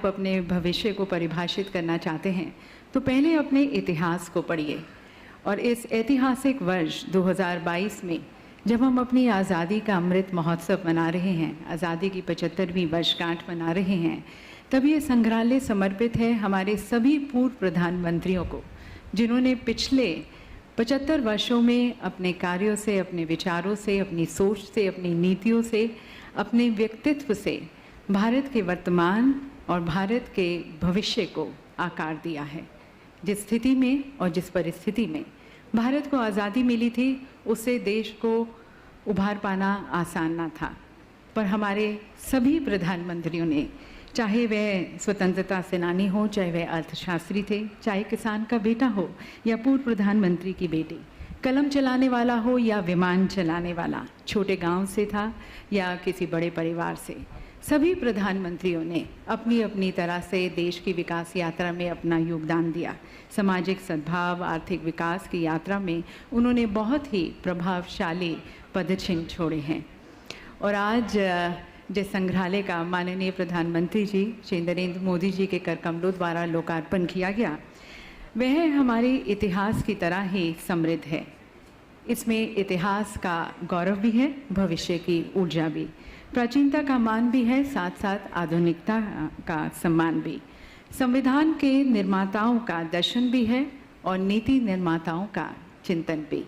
आप अपने भविष्य को परिभाषित करना चाहते हैं तो पहले अपने इतिहास को पढ़िए। और इस ऐतिहासिक वर्ष 2022 में जब हम अपनी आज़ादी का अमृत महोत्सव मना रहे हैं, आज़ादी की 75वीं वर्षगांठ मना रहे हैं, तब ये संग्रहालय समर्पित है हमारे सभी पूर्व प्रधानमंत्रियों को, जिन्होंने पिछले 75 वर्षों में अपने कार्यों से, अपने विचारों से, अपनी सोच से, अपनी नीतियों से, अपने व्यक्तित्व से भारत के वर्तमान और भारत के भविष्य को आकार दिया है। जिस स्थिति में और जिस परिस्थिति में भारत को आज़ादी मिली थी, उससे देश को उभार पाना आसान ना था, पर हमारे सभी प्रधानमंत्रियों ने, चाहे वह स्वतंत्रता सेनानी हो, चाहे वह अर्थशास्त्री थे, चाहे किसान का बेटा हो या पूर्व प्रधानमंत्री की बेटी, कलम चलाने वाला हो या विमान चलाने वाला, छोटे गांव से था या किसी बड़े परिवार से, सभी प्रधानमंत्रियों ने अपनी अपनी तरह से देश की विकास यात्रा में अपना योगदान दिया। सामाजिक सद्भाव, आर्थिक विकास की यात्रा में उन्होंने बहुत ही प्रभावशाली पदचिन्ह छोड़े हैं। और आज जिस संग्रहालय का माननीय प्रधानमंत्री जी श्री नरेंद्र मोदी जी के कर कमलों द्वारा लोकार्पण किया गया, वह हमारे इतिहास की तरह ही समृद्ध है। इसमें इतिहास का गौरव भी है, भविष्य की ऊर्जा भी, प्राचीनता का मान भी है, साथ साथ आधुनिकता का सम्मान भी, संविधान के निर्माताओं का दर्शन भी है और नीति निर्माताओं का चिंतन भी।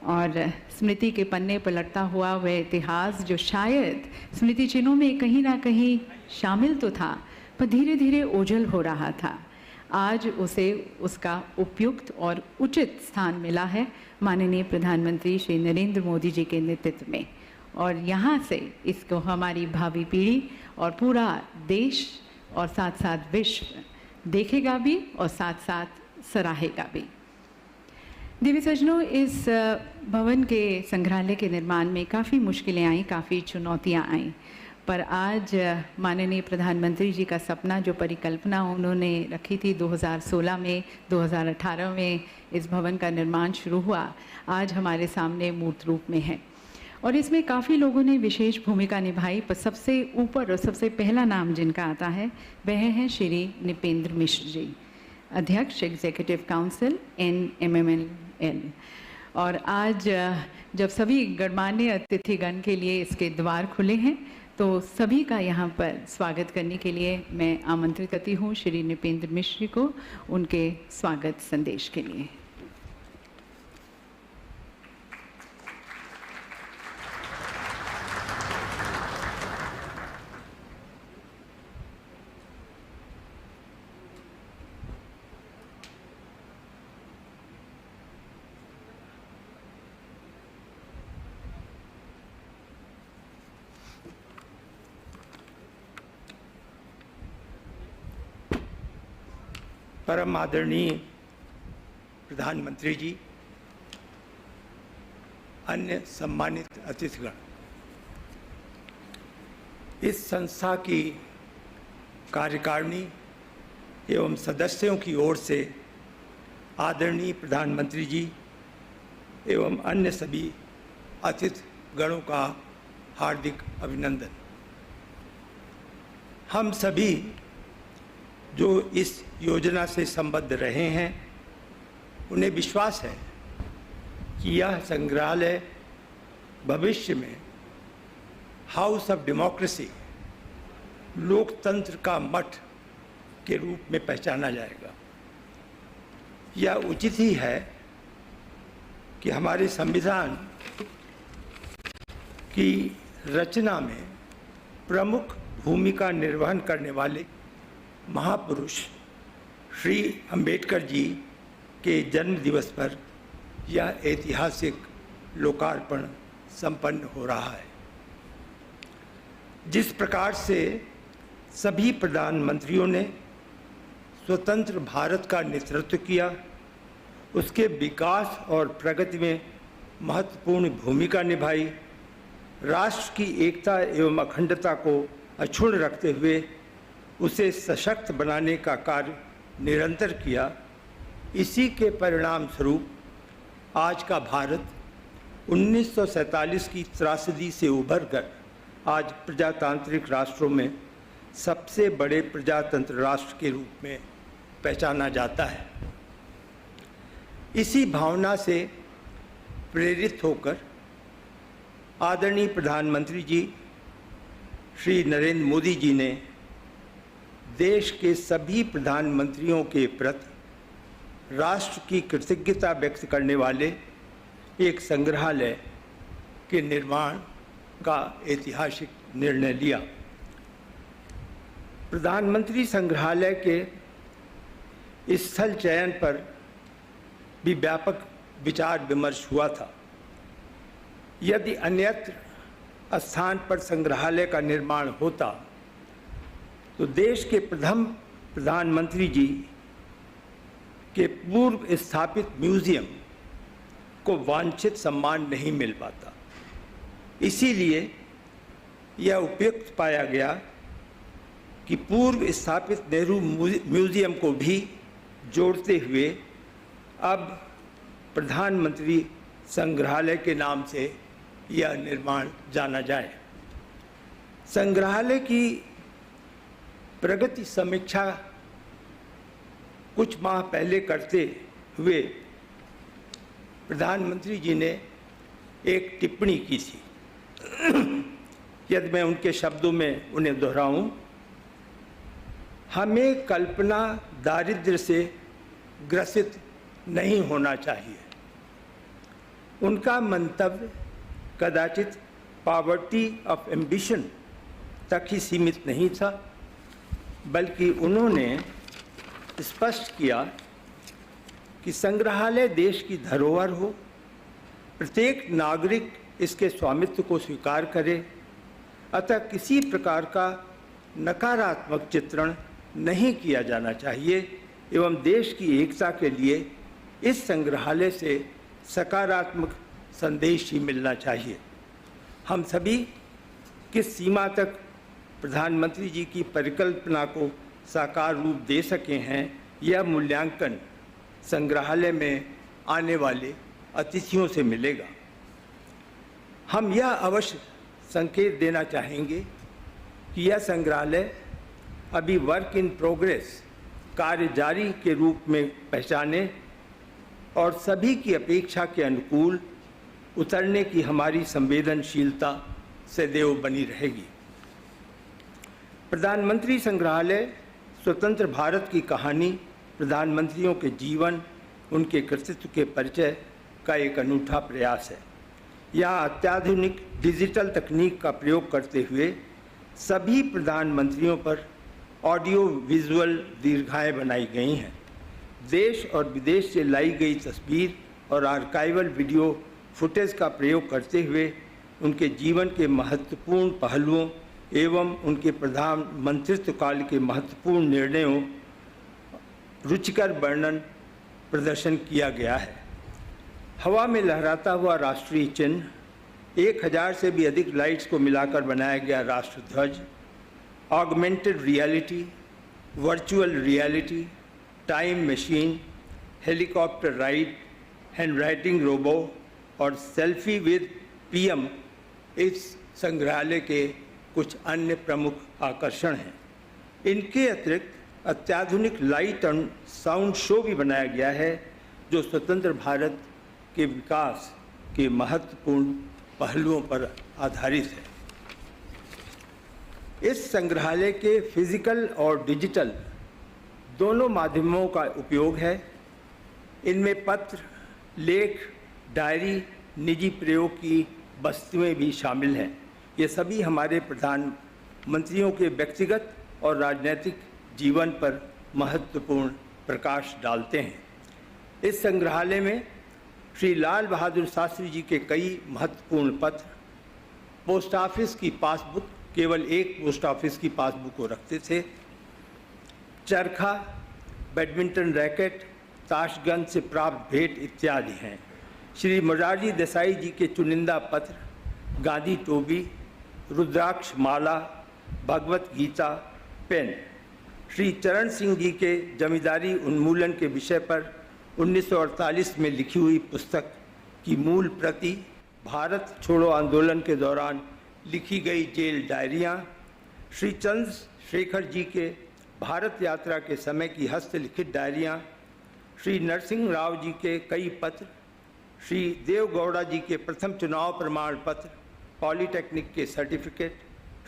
और स्मृति के पन्ने पलटता हुआ वह इतिहास जो शायद स्मृति चिन्हों में कहीं ना कहीं शामिल तो था, पर धीरे धीरे ओझल हो रहा था, आज उसे उसका उपयुक्त और उचित स्थान मिला है माननीय प्रधानमंत्री श्री नरेंद्र मोदी जी के नेतृत्व में। और यहाँ से इसको हमारी भावी पीढ़ी और पूरा देश और साथ साथ विश्व देखेगा भी और साथ साथ सराहेगा भी। देवी सज्जनों, इस भवन के संग्रहालय के निर्माण में काफ़ी मुश्किलें आईं, काफ़ी चुनौतियाँ आईं, पर आज माननीय प्रधानमंत्री जी का सपना, जो परिकल्पना उन्होंने रखी थी 2016 में, 2018 में इस भवन का निर्माण शुरू हुआ, आज हमारे सामने मूर्त रूप में है। और इसमें काफ़ी लोगों ने विशेष भूमिका निभाई, पर सबसे ऊपर और सबसे पहला नाम जिनका आता है वह हैं श्री नृपेंद्र मिश्र जी, अध्यक्ष एग्जीक्यूटिव काउंसिल NMML। और आज जब सभी गणमान्य अतिथिगण के लिए इसके द्वार खुले हैं, तो सभी का यहाँ पर स्वागत करने के लिए मैं आमंत्रित करती हूँ श्री नृपेंद्र मिश्र को उनके स्वागत संदेश के लिए। परम आदरणीय प्रधानमंत्री जी, अन्य सम्मानित अतिथिगण, इस संस्था की कार्यकारिणी एवं सदस्यों की ओर से आदरणीय प्रधानमंत्री जी एवं अन्य सभी अतिथिगणों का हार्दिक अभिनंदन। हम सभी जो इस योजना से संबद्ध रहे हैं, उन्हें विश्वास है कि यह संग्रहालय भविष्य में हाउस ऑफ डेमोक्रेसी, लोकतंत्र का मठ के रूप में पहचाना जाएगा। यह उचित ही है कि हमारे संविधान की रचना में प्रमुख भूमिका निर्वहन करने वाले महापुरुष श्री अंबेडकर जी के जन्म दिवस पर यह ऐतिहासिक लोकार्पण संपन्न हो रहा है। जिस प्रकार से सभी प्रधानमंत्रियों ने स्वतंत्र भारत का नेतृत्व किया, उसके विकास और प्रगति में महत्वपूर्ण भूमिका निभाई, राष्ट्र की एकता एवं अखंडता को अक्षुण्ण रखते हुए उसे सशक्त बनाने का कार्य निरंतर किया, इसी के परिणाम स्वरूप आज का भारत 1947 की त्रासदी से उभर कर आज प्रजातांत्रिक राष्ट्रों में सबसे बड़े प्रजातंत्र राष्ट्र के रूप में पहचाना जाता है। इसी भावना से प्रेरित होकर आदरणीय प्रधानमंत्री जी श्री नरेंद्र मोदी जी ने देश के सभी प्रधानमंत्रियों के प्रति राष्ट्र की कृतज्ञता व्यक्त करने वाले एक संग्रहालय के निर्माण का ऐतिहासिक निर्णय लिया। प्रधानमंत्री संग्रहालय के स्थल चयन पर भी व्यापक विचार विमर्श हुआ था। यदि अन्यत्र स्थान पर संग्रहालय का निर्माण होता तो देश के प्रथम प्रधानमंत्री जी के पूर्व स्थापित म्यूजियम को वांछित सम्मान नहीं मिल पाता। इसीलिए यह उपयुक्त पाया गया कि पूर्व स्थापित नेहरू म्यूजियम को भी जोड़ते हुए अब प्रधानमंत्री संग्रहालय के नाम से यह निर्माण जाना जाए। संग्रहालय की प्रगति समीक्षा कुछ माह पहले करते हुए प्रधानमंत्री जी ने एक टिप्पणी की थी। यदि मैं उनके शब्दों में उन्हें दोहराऊं, हमें कल्पना दारिद्र्य से ग्रसित नहीं होना चाहिए। उनका मंतव्य कदाचित पॉवर्टी ऑफ एम्बिशन तक ही सीमित नहीं था, बल्कि उन्होंने स्पष्ट किया कि संग्रहालय देश की धरोहर हो, प्रत्येक नागरिक इसके स्वामित्व को स्वीकार करे, अतः किसी प्रकार का नकारात्मक चित्रण नहीं किया जाना चाहिए एवं देश की एकता के लिए इस संग्रहालय से सकारात्मक संदेश ही मिलना चाहिए। हम सभी किस सीमा तक प्रधानमंत्री जी की परिकल्पना को साकार रूप दे सके हैं, यह मूल्यांकन संग्रहालय में आने वाले अतिथियों से मिलेगा। हम यह अवश्य संकेत देना चाहेंगे कि यह संग्रहालय अभी वर्क इन प्रोग्रेस कार्य जारी के रूप में पहचाने और सभी की अपेक्षा के अनुकूल उतरने की हमारी संवेदनशीलता सदैव बनी रहेगी। प्रधानमंत्री संग्रहालय स्वतंत्र भारत की कहानी, प्रधानमंत्रियों के जीवन, उनके कृतित्व के परिचय का एक अनूठा प्रयास है। यहाँ अत्याधुनिक डिजिटल तकनीक का प्रयोग करते हुए सभी प्रधानमंत्रियों पर ऑडियो विजुअल दीर्घाएँ बनाई गई हैं। देश और विदेश से लाई गई तस्वीर और आर्काइवल वीडियो फुटेज का प्रयोग करते हुए उनके जीवन के महत्वपूर्ण पहलुओं एवं उनके प्रधानमंत्रित्व काल के महत्वपूर्ण निर्णयों रुचिकर वर्णन प्रदर्शन किया गया है। हवा में लहराता हुआ राष्ट्रीय चिन्ह, 1000 से भी अधिक लाइट्स को मिलाकर बनाया गया राष्ट्र ध्वज, augmented reality, virtual reality, time machine, helicopter ride, handwriting robo और सेल्फी विद पीएम इस संग्रहालय के कुछ अन्य प्रमुख आकर्षण हैं। इनके अतिरिक्त अत्याधुनिक लाइट एंड साउंड शो भी बनाया गया है जो स्वतंत्र भारत के विकास के महत्वपूर्ण पहलुओं पर आधारित है। इस संग्रहालय के फिजिकल और डिजिटल दोनों माध्यमों का उपयोग है। इनमें पत्र, लेख, डायरी, निजी प्रयोग की वस्तुएं भी शामिल हैं। ये सभी हमारे प्रधानमंत्रियों के व्यक्तिगत और राजनीतिक जीवन पर महत्वपूर्ण प्रकाश डालते हैं। इस संग्रहालय में श्री लाल बहादुर शास्त्री जी के कई महत्वपूर्ण पत्र, पोस्ट ऑफिस की पासबुक, केवल एक पोस्ट ऑफिस की पासबुक को रखते थे, चरखा, बैडमिंटन रैकेट, ताशगंज से प्राप्त भेंट इत्यादि हैं। श्री मोरारजी देसाई जी के चुनिंदा पत्र, गांधी टोपी, रुद्राक्ष माला, भगवत गीता, पेन, श्री चरण सिंह जी के जमींदारी उन्मूलन के विषय पर 1948 में लिखी हुई पुस्तक की मूल प्रति, भारत छोड़ो आंदोलन के दौरान लिखी गई जेल डायरियाँ, श्री चंद्रशेखर जी के भारत यात्रा के समय की हस्तलिखित डायरियाँ, श्री नरसिंह राव जी के कई पत्र, श्री देवगौड़ा जी के प्रथम चुनाव प्रमाण पत्र, पॉलिटेक्निक के सर्टिफिकेट,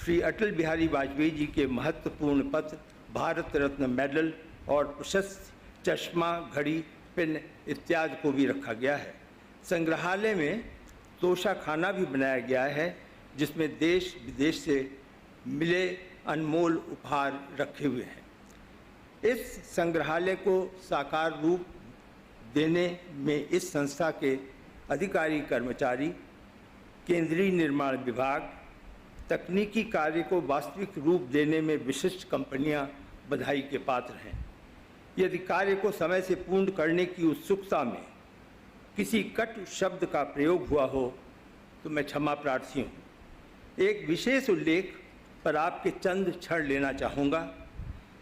श्री अटल बिहारी वाजपेयी जी के महत्वपूर्ण पत्र, भारत रत्न मेडल और प्रशस्त चश्मा, घड़ी, पेन इत्यादि को भी रखा गया है। संग्रहालय में तोशा खाना भी बनाया गया है जिसमें देश विदेश से मिले अनमोल उपहार रखे हुए हैं। इस संग्रहालय को साकार रूप देने में इस संस्था के अधिकारी कर्मचारी, केंद्रीय निर्माण विभाग, तकनीकी कार्य को वास्तविक रूप देने में विशिष्ट कंपनियां बधाई के पात्र हैं। यदि कार्य को समय से पूर्ण करने की उत्सुकता में किसी कटु शब्द का प्रयोग हुआ हो तो मैं क्षमा प्रार्थी हूँ। एक विशेष उल्लेख पर आपके चंद क्षण लेना चाहूँगा।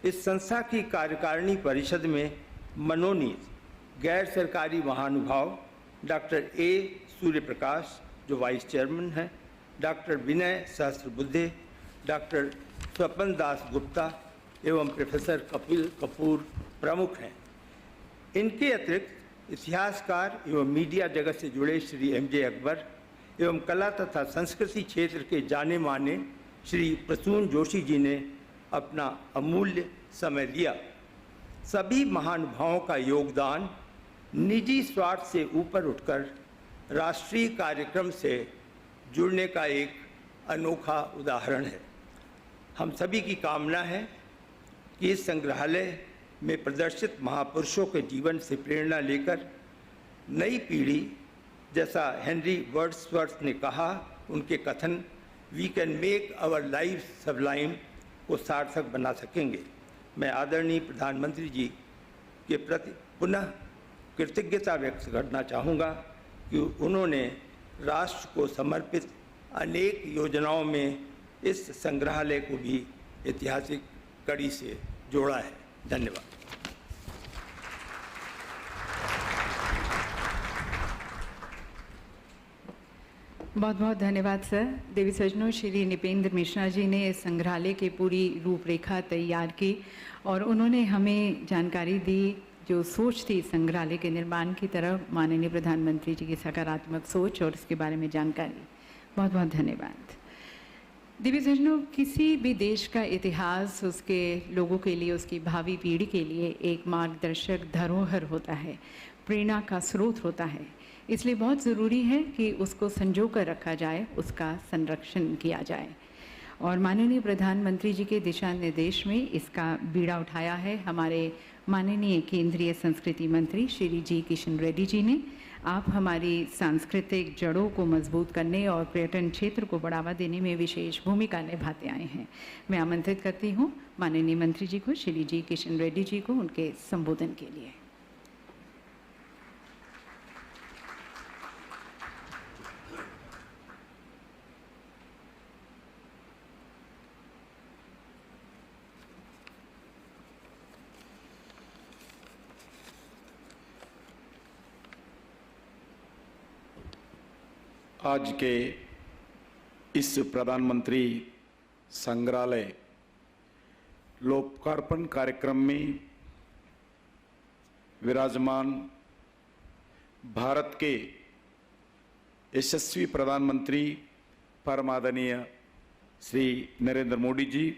इस संस्था की कार्यकारिणी परिषद में मनोनीत गैर सरकारी महानुभाव डॉक्टर ए सूर्यप्रकाश जो वाइस चेयरमैन हैं, डॉक्टर विनय सहस्त्रबुद्धे, डॉक्टर स्वपन दास गुप्ता एवं प्रोफेसर कपिल कपूर प्रमुख हैं। इनके अतिरिक्त इतिहासकार एवं मीडिया जगत से जुड़े श्री एम.जे. अकबर एवं कला तथा संस्कृति क्षेत्र के जाने माने श्री प्रसून जोशी जी ने अपना अमूल्य समय दिया। सभी महानुभावों का योगदान निजी स्वार्थ से ऊपर उठकर राष्ट्रीय कार्यक्रम से जुड़ने का एक अनोखा उदाहरण है। हम सभी की कामना है कि इस संग्रहालय में प्रदर्शित महापुरुषों के जीवन से प्रेरणा लेकर नई पीढ़ी, जैसा हेनरी वर्ड्सवर्थ ने कहा, उनके कथन we can make our life sublime को सार्थक बना सकेंगे। मैं आदरणीय प्रधानमंत्री जी के प्रति पुनः कृतज्ञता व्यक्त करना चाहूँगा कि उन्होंने राष्ट्र को समर्पित अनेक योजनाओं में इस संग्रहालय को भी ऐतिहासिक कड़ी से जोड़ा है। धन्यवाद। बहुत बहुत धन्यवाद सर। देवी सज्जनों, श्री निपेंद्र मिश्रा जी ने इस संग्रहालय की पूरी रूपरेखा तैयार की और उन्होंने हमें जानकारी दी जो सोच थी संग्रहालय के निर्माण की तरफ, माननीय प्रधानमंत्री जी की सकारात्मक सोच और इसके बारे में जानकारी। बहुत बहुत धन्यवाद। दिव्य सज्जनों, किसी भी देश का इतिहास उसके लोगों के लिए, उसकी भावी पीढ़ी के लिए एक मार्गदर्शक धरोहर होता है, प्रेरणा का स्रोत होता है। इसलिए बहुत ज़रूरी है कि उसको संजो कर रखा जाए, उसका संरक्षण किया जाए। और माननीय प्रधानमंत्री जी के दिशा निर्देश में इसका बीड़ा उठाया है हमारे माननीय केंद्रीय संस्कृति मंत्री श्री जी किशन रेड्डी जी ने। आप हमारी सांस्कृतिक जड़ों को मजबूत करने और पर्यटन क्षेत्र को बढ़ावा देने में विशेष भूमिका निभाते आए हैं। मैं आमंत्रित करती हूँ माननीय मंत्री जी को, श्री जी किशन रेड्डी जी को, उनके संबोधन के लिए। आज के इस प्रधानमंत्री संग्रहालय लोकार्पण कार्यक्रम में विराजमान भारत के यशस्वी प्रधानमंत्री परम आदरणीय श्री नरेंद्र मोदी जी,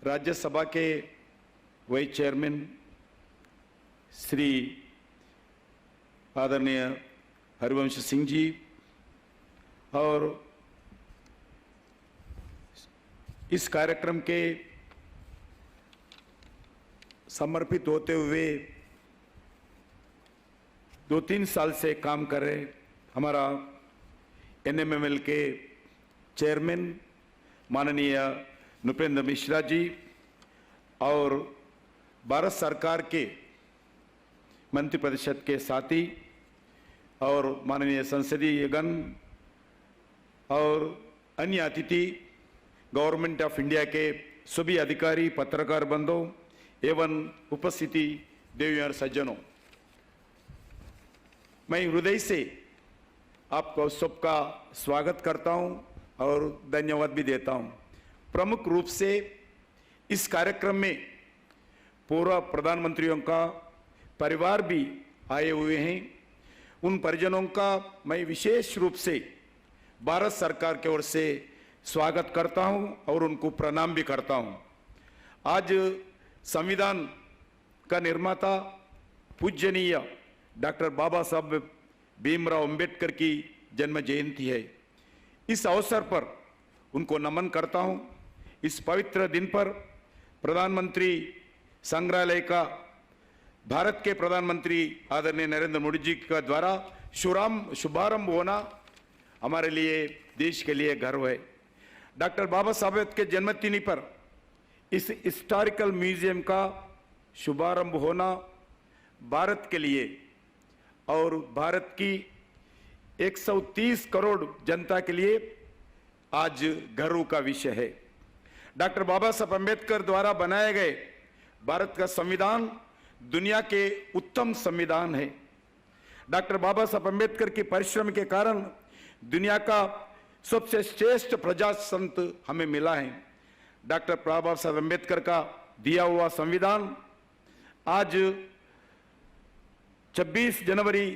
राज्यसभा के वाइस चेयरमैन श्री आदरणीय हरिवंश सिंह जी और इस कार्यक्रम के समर्पित होते हुए 2-3 साल से काम कर रहे हमारा NMML के चेयरमैन माननीय नृपेंद्र मिश्रा जी और भारत सरकार के मंत्रिपरिषद के साथी और माननीय संसदीय गण और अन्य अतिथि, गवर्नमेंट ऑफ इंडिया के सभी अधिकारी, पत्रकार बंधुओं एवं उपस्थिति देवी और सज्जनों, मैं हृदय से आपको सबका स्वागत करता हूं। और धन्यवाद भी देता हूं। प्रमुख रूप से इस कार्यक्रम में पूर्व प्रधानमंत्रियों का परिवार भी आए हुए हैं। उन परिजनों का मैं विशेष रूप से भारत सरकार की ओर से स्वागत करता हूं और उनको प्रणाम भी करता हूं। आज संविधान का निर्माता पूज्यनीय डॉक्टर बाबा साहब भीमराव अंबेडकर की जन्म जयंती है। इस अवसर पर उनको नमन करता हूं। इस पवित्र दिन पर प्रधानमंत्री संग्रहालय का भारत के प्रधानमंत्री आदरणीय नरेंद्र मोदी जी का द्वारा शुभारंभ होना हमारे लिए, देश के लिए गर्व है। डॉक्टर बाबा साहब के जन्मदिन पर इस हिस्टोरिकल म्यूजियम का शुभारंभ होना भारत के लिए और भारत की 130 करोड़ जनता के लिए आज गर्व का विषय है। डॉक्टर बाबा साहब अम्बेडकर द्वारा बनाए गए भारत का संविधान दुनिया के उत्तम संविधान है। डॉक्टर बाबा साहब अम्बेडकर के परिश्रम के कारण दुनिया का सबसे श्रेष्ठ प्रजातंत्र हमें मिला है। डॉक्टर बाबा साहब अम्बेडकर का दिया हुआ संविधान आज 26 जनवरी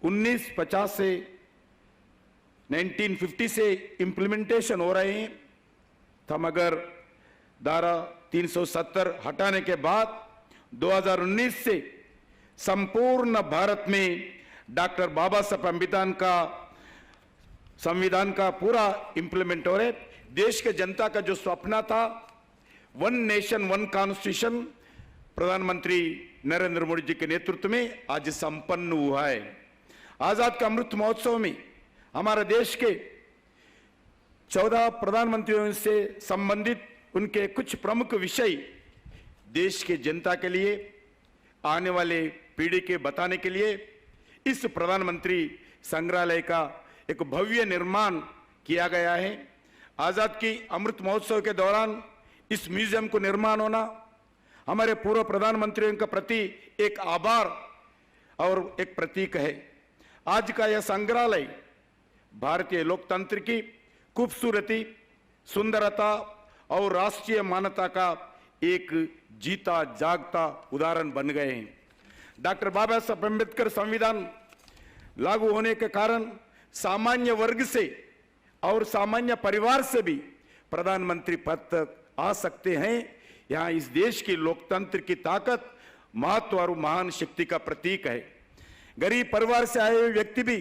1950 से 1950 से इम्प्लीमेंटेशन हो रहे हैं। हम अगर धारा 370 हटाने के बाद 2019 से संपूर्ण भारत में डॉक्टर बाबा साहब अम्बेडकर का संविधान का पूरा इंप्लीमेंट हो रहे। देश के जनता का जो सपना था वन नेशन वन कॉन्स्टिट्यूशन प्रधानमंत्री नरेंद्र मोदी जी के नेतृत्व में आज संपन्न हुआ है। आजाद का अमृत महोत्सव में हमारे देश के 14 प्रधानमंत्रियों से संबंधित उनके कुछ प्रमुख विषय देश के जनता के लिए, आने वाले पीढ़ी के बताने के लिए इस प्रधानमंत्री संग्रहालय का एक भव्य निर्माण किया गया है। आजाद की अमृत महोत्सव के दौरान इस म्यूजियम को निर्माण होना हमारे पूर्व प्रधानमंत्रियों के प्रति एक आभार और एक प्रतीक है। आज का यह संग्रहालय भारतीय लोकतंत्र की खूबसूरती, सुंदरता और राष्ट्रीय मान्यता का एक जीता जागता उदाहरण बन गए हैं। डॉक्टर बाबा साहब अम्बेडकर संविधान लागू होने के कारण सामान्य वर्ग से और सामान्य परिवार से भी प्रधानमंत्री पद तक आ सकते हैं। यहाँ इस देश की लोकतंत्र की ताकत, महत्व और महान शक्ति का प्रतीक है। गरीब परिवार से आए हुए व्यक्ति भी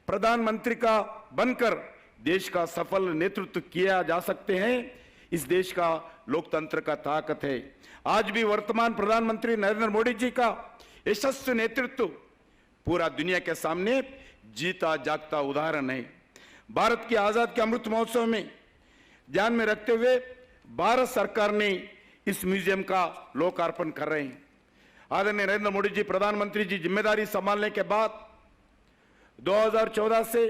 प्रधानमंत्री का बनकर देश का सफल नेतृत्व किया जा सकते हैं। इस देश का लोकतंत्र का ताकत है। आज भी वर्तमान प्रधानमंत्री नरेंद्र मोदी जी का यशस्वी नेतृत्व पूरा दुनिया के सामने जीता जागता उदाहरण है। भारत की आजाद के अमृत महोत्सव में ध्यान में रखते हुए भारत सरकार ने इस म्यूजियम का लोकार्पण कर रहे हैं। आदरणीय नरेंद्र मोदी जी प्रधानमंत्री जी जिम्मेदारी संभालने के बाद 2014 से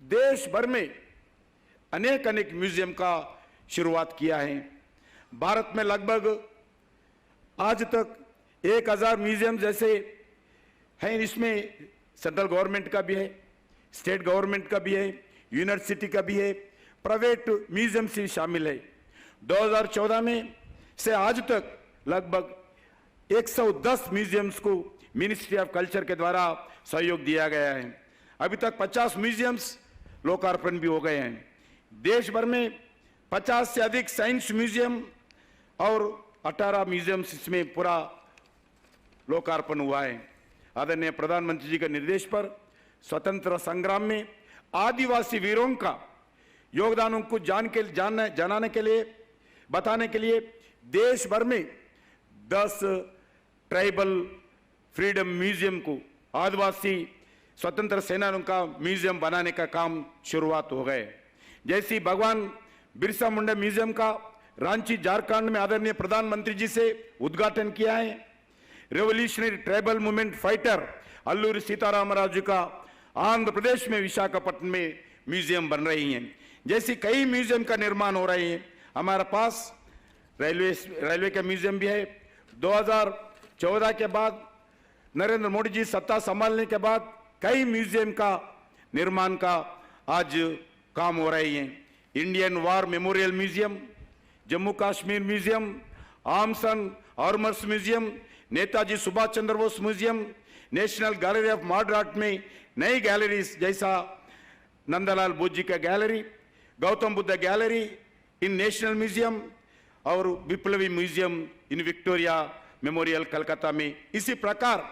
देश भर में अनेक म्यूजियम का शुरुआत किया है। भारत में लगभग आज तक 1000 म्यूजियम जैसे हैं। इसमें सेंट्रल गवर्नमेंट का भी है, स्टेट गवर्नमेंट का भी है, यूनिवर्सिटी का भी है, प्राइवेट म्यूजियम से शामिल है। 2014 में से आज तक लगभग 110 म्यूजियम्स को मिनिस्ट्री ऑफ कल्चर के द्वारा सहयोग दिया गया है। अभी तक 50 म्यूजियम्स लोकार्पण भी हो गए हैं। देश भर में 50 से अधिक साइंस म्यूजियम और 18 म्यूजियम्स इसमें पूरा लोकार्पण हुआ है। आदरणीय प्रधानमंत्री जी के निर्देश पर स्वतंत्र संग्राम में आदिवासी वीरों का योगदानों को जानने के लिए बताने के लिए देश भर में 10 ट्राइबल फ्रीडम म्यूजियम को आदिवासी स्वतंत्र सेनानियों का म्यूजियम बनाने का काम शुरुआत हो गए। जैसी भगवान बिरसा मुंडा म्यूजियम का रांची झारखंड में आदरणीय प्रधानमंत्री जी से उद्घाटन किया है। Revolutionary tribal movement fighter Alluri Sitaram Raju का आंध्र प्रदेश में विशाखापट्टनम में म्यूजियम बन रही हैं। जैसी कई म्यूजियम का निर्माण हो रहे हैं। हमारे पास रेलवे का म्यूजियम भी है। 2014 के बाद नरेंद्र मोदी जी सत्ता संभालने के बाद कई म्यूजियम का निर्माण का आज काम हो रहे हैं। Indian war memorial museum, Jammu Kashmir museum, arms and armours museum, Netaji Subhash Chandra Bose museum, national gallery of modern art में नई गैलरीज जैसा नंदलाल बोस जी का gallery, Gautam Buddha gallery in national museum और Biplabi museum in Victoria memorial Calcutta में। इसी प्रकार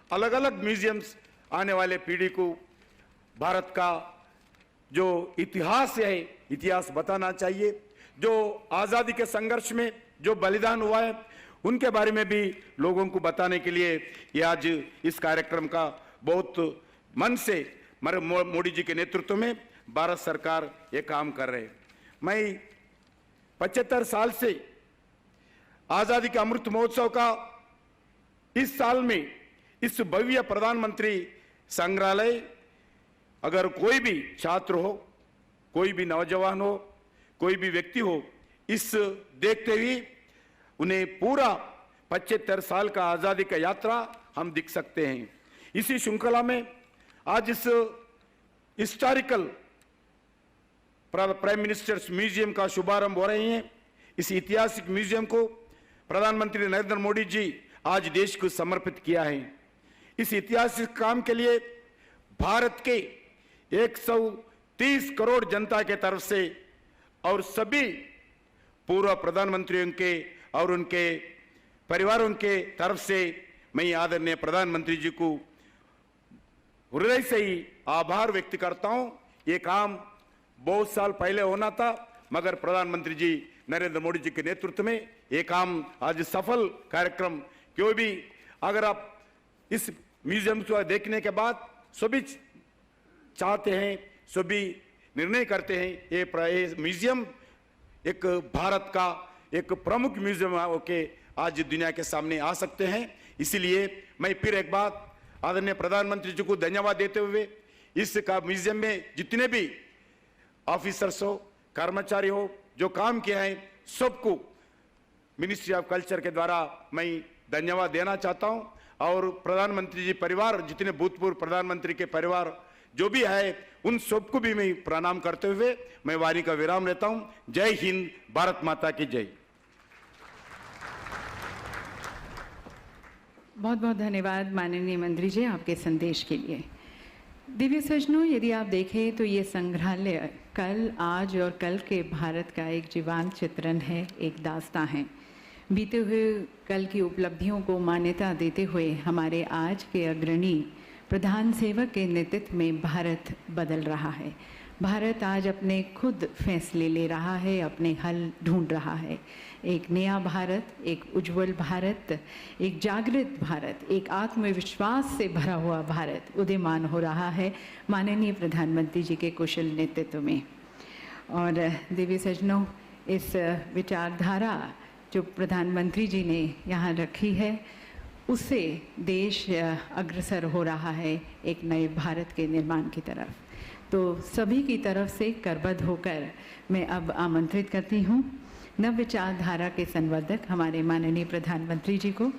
अलग अलग म्यूजियम्स आने वाले पीढ़ी को भारत का जो इतिहास है, इतिहास बताना चाहिए। जो आज़ादी के संघर्ष में जो बलिदान हुआ है उनके बारे में भी लोगों को बताने के लिए ये आज इस कार्यक्रम का बहुत मन से मोदी जी के नेतृत्व में भारत सरकार ये काम कर रहे हैं। मैं 75 साल से आजादी के अमृत महोत्सव का इस साल में इस भव्य प्रधानमंत्री संग्रहालय, अगर कोई भी छात्र हो, कोई भी नौजवान हो, कोई भी व्यक्ति हो, इस देखते हुए उन्हें पूरा 75 साल का आजादी का यात्रा हम दिख सकते हैं। इसी श्रृंखला में आज इस हिस्टोरिकल प्राइम मिनिस्टर्स म्यूजियम का शुभारंभ हो रहे हैं। इस ऐतिहासिक म्यूजियम को प्रधानमंत्री नरेंद्र मोदी जी आज देश को समर्पित किया है। इस ऐतिहासिक काम के लिए भारत के 130 करोड़ जनता के तरफ से और सभी पूर्व प्रधानमंत्रियों के और उनके परिवारों के तरफ से मैं आदरणीय प्रधानमंत्री जी को हृदय से ही आभार व्यक्त करता हूं। ये काम बहुत साल पहले होना था, मगर प्रधानमंत्री जी नरेंद्र मोदी जी के नेतृत्व में ये काम आज सफल कार्यक्रम। क्यों भी अगर आप इस म्यूजियम को देखने के बाद सभी चाहते हैं, सभी निर्णय करते हैं ये म्यूजियम एक भारत का एक प्रमुख म्यूजियम होके आज दुनिया के सामने आ सकते हैं। इसीलिए मैं फिर एक बार आदरणीय प्रधानमंत्री जी को धन्यवाद देते हुए इस का म्यूजियम में जितने भी ऑफिसर्स हो, कर्मचारी हो, जो काम किया है, सबको मिनिस्ट्री ऑफ कल्चर के द्वारा मैं धन्यवाद देना चाहता हूं। और प्रधानमंत्री जी परिवार, जितने भूतपूर्व प्रधानमंत्री के परिवार जो भी है, उन सबको भी मैं प्रणाम करते हुए मैं वाणी का विराम लेता हूं। जय हिंद, भारत माता की जय। बहुत बहुत धन्यवाद माननीय मंत्री जी आपके संदेश के लिए। दिव्य सज्जनों, यदि आप देखें तो ये संग्रहालय कल, आज और कल के भारत का एक जीवंत चित्रण है, एक दास्तां है। बीते हुए कल की उपलब्धियों को मान्यता देते हुए हमारे आज के अग्रणी प्रधान सेवक के नेतृत्व में भारत बदल रहा है। भारत आज अपने खुद फैसले ले रहा है, अपने हल ढूंढ रहा है। एक नया भारत, एक उज्जवल भारत, एक जागृत भारत, एक आत्मविश्वास से भरा हुआ भारत उदीयमान हो रहा है माननीय प्रधानमंत्री जी के कुशल नेतृत्व में। और दिव्य सज्जनों, इस विचारधारा जो प्रधानमंत्री जी ने यहाँ रखी है, उससे देश अग्रसर हो रहा है एक नए भारत के निर्माण की तरफ। तो सभी की तरफ से करबद्ध होकर मैं अब आमंत्रित करती हूँ नव विचारधारा के संवर्धक हमारे माननीय प्रधानमंत्री जी को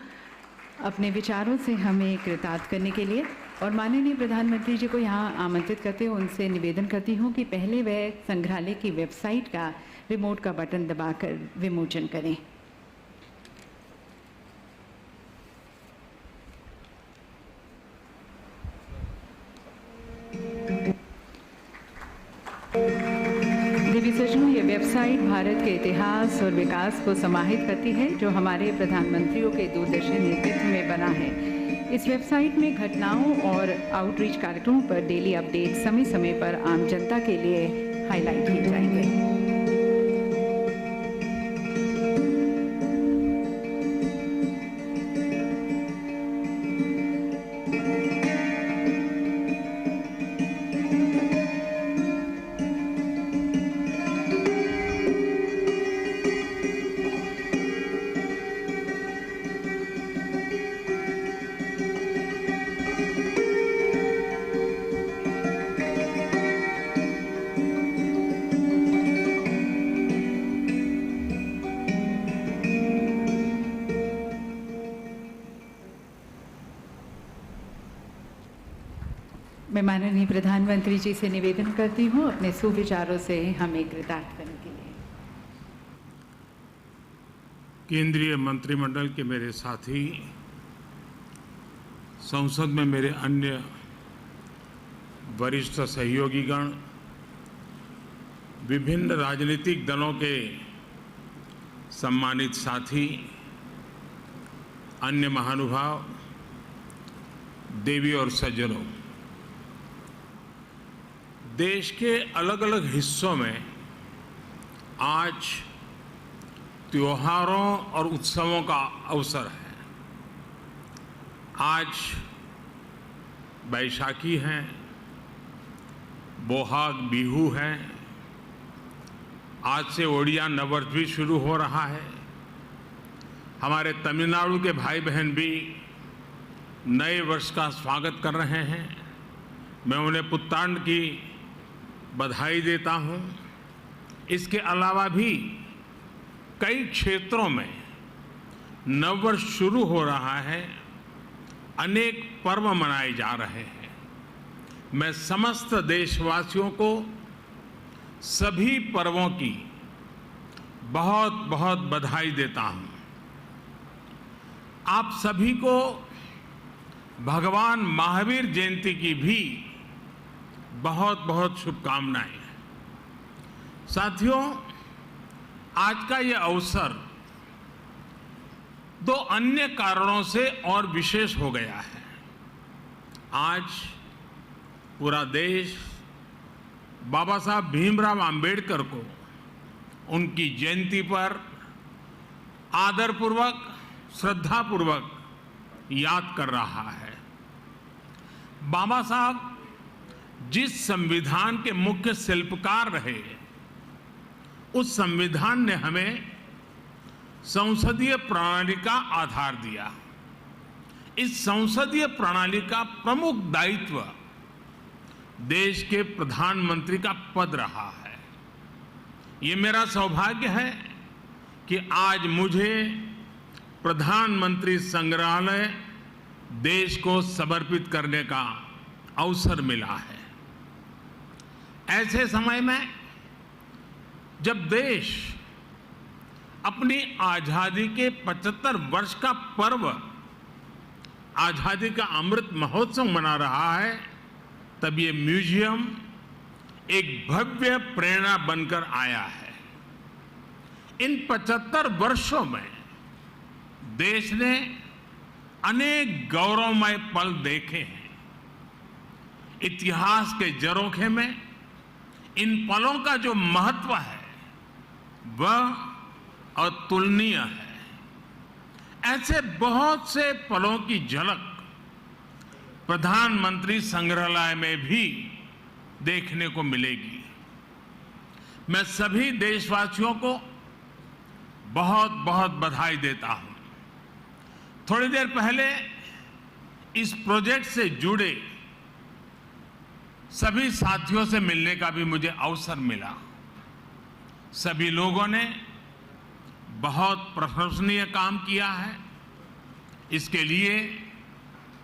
अपने विचारों से हमें कृतार्थ करने के लिए। और माननीय प्रधानमंत्री जी को यहाँ आमंत्रित करते हुए उनसे निवेदन करती हूँ कि पहले वह संग्रहालय की वेबसाइट का रिमोट का बटन दबाकर विमोचन करें। दिव्य सज्जनों, ये वेबसाइट भारत के इतिहास और विकास को समाहित करती है जो हमारे प्रधानमंत्रियों के दूरदर्शी नेतृत्व में बना है। इस वेबसाइट में घटनाओं और आउटरीच कार्यक्रमों पर डेली अपडेट समय समय पर आम जनता के लिए हाईलाइट किए जाएंगे। मैं माननीय प्रधानमंत्री जी से निवेदन करती हूँ अपने सुविचारों से हमें कृतार्थ करने के लिए। केंद्रीय मंत्रिमंडल के मेरे साथी, संसद में मेरे अन्य वरिष्ठ सहयोगीगण, विभिन्न राजनीतिक दलों के सम्मानित साथी, अन्य महानुभाव, देवी और सज्जनों, देश के अलग अलग हिस्सों में आज त्योहारों और उत्सवों का अवसर है। आज बैसाखी है, बोहाग बिहू है, आज से ओडिया नववर्ष भी शुरू हो रहा है। हमारे तमिलनाडु के भाई बहन भी नए वर्ष का स्वागत कर रहे हैं। मैं उन्हें पुत्तांड की बधाई देता हूं। इसके अलावा भी कई क्षेत्रों में नववर्ष शुरू हो रहा है, अनेक पर्व मनाए जा रहे हैं। मैं समस्त देशवासियों को सभी पर्वों की बहुत बहुत बधाई देता हूं। आप सभी को भगवान महावीर जयंती की भी बहुत बहुत शुभकामनाएं। साथियों, आज का यह अवसर दो अन्य कारणों से और विशेष हो गया है। आज पूरा देश बाबा साहब भीमराव अंबेडकर को उनकी जयंती पर आदरपूर्वक, श्रद्धापूर्वक याद कर रहा है। बाबा साहब जिस संविधान के मुख्य शिल्पकार रहे, उस संविधान ने हमें संसदीय प्रणाली का आधार दिया। इस संसदीय प्रणाली का प्रमुख दायित्व देश के प्रधानमंत्री का पद रहा है। ये मेरा सौभाग्य है कि आज मुझे प्रधानमंत्री संग्रहालय देश को समर्पित करने का अवसर मिला है। ऐसे समय में जब देश अपनी आजादी के 75 वर्ष का पर्व, आजादी का अमृत महोत्सव मना रहा है, तब ये म्यूजियम एक भव्य प्रेरणा बनकर आया है। इन 75 वर्षों में देश ने अनेक गौरवमय पल देखे हैं। इतिहास के झरोखे में इन पलों का जो महत्व है वह अतुलनीय है। ऐसे बहुत से पलों की झलक प्रधानमंत्री संग्रहालय में भी देखने को मिलेगी। मैं सभी देशवासियों को बहुत बहुत बधाई देता हूं। थोड़ी देर पहले इस प्रोजेक्ट से जुड़े सभी साथियों से मिलने का भी मुझे अवसर मिला। सभी लोगों ने बहुत प्रशंसनीय काम किया है। इसके लिए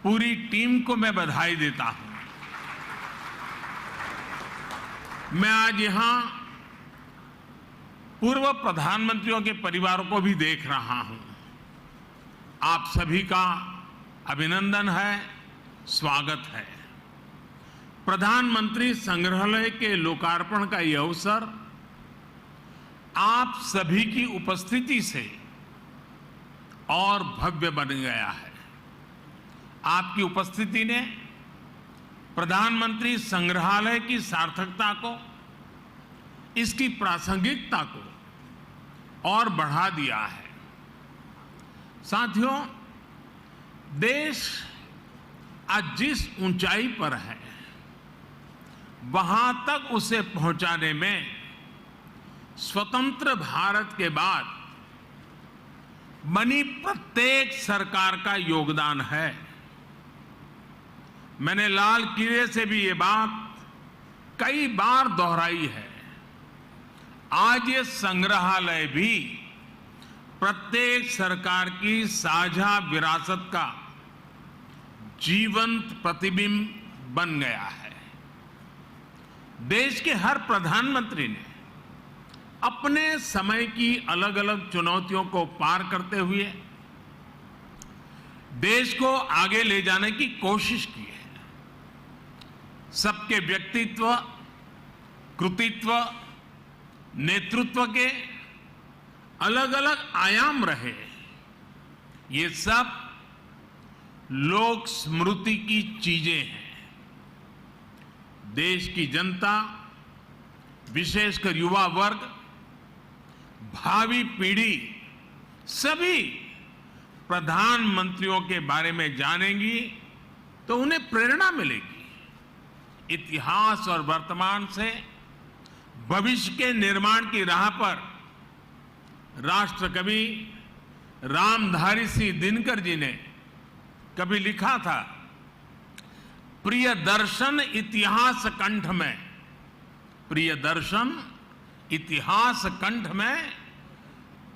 पूरी टीम को मैं बधाई देता हूं। मैं आज यहां पूर्व प्रधानमंत्रियों के परिवारों को भी देख रहा हूं। आप सभी का अभिनंदन है, स्वागत है। प्रधानमंत्री संग्रहालय के लोकार्पण का यह अवसर आप सभी की उपस्थिति से और भव्य बन गया है। आपकी उपस्थिति ने प्रधानमंत्री संग्रहालय की सार्थकता को, इसकी प्रासंगिकता को और बढ़ा दिया है। साथियों, देश आज जिस ऊंचाई पर है, वहां तक उसे पहुंचाने में स्वतंत्र भारत के बाद बनी प्रत्येक सरकार का योगदान है। मैंने लाल किले से भी ये बात कई बार दोहराई है। आज ये संग्रहालय भी प्रत्येक सरकार की साझा विरासत का जीवंत प्रतिबिंब बन गया है। देश के हर प्रधानमंत्री ने अपने समय की अलग अलग चुनौतियों को पार करते हुए देश को आगे ले जाने की कोशिश की है। सबके व्यक्तित्व, कृतित्व, नेतृत्व के अलग अलग आयाम रहे। ये सब लोक स्मृति की चीजें हैं। देश की जनता, विशेषकर युवा वर्ग, भावी पीढ़ी सभी प्रधानमंत्रियों के बारे में जानेंगी तो उन्हें प्रेरणा मिलेगी। इतिहास और वर्तमान से भविष्य के निर्माण की राह पर राष्ट्र कवि रामधारी सिंह दिनकर जी ने कभी लिखा था, प्रिय दर्शन इतिहास कंठ में, प्रिय दर्शन इतिहास कंठ में,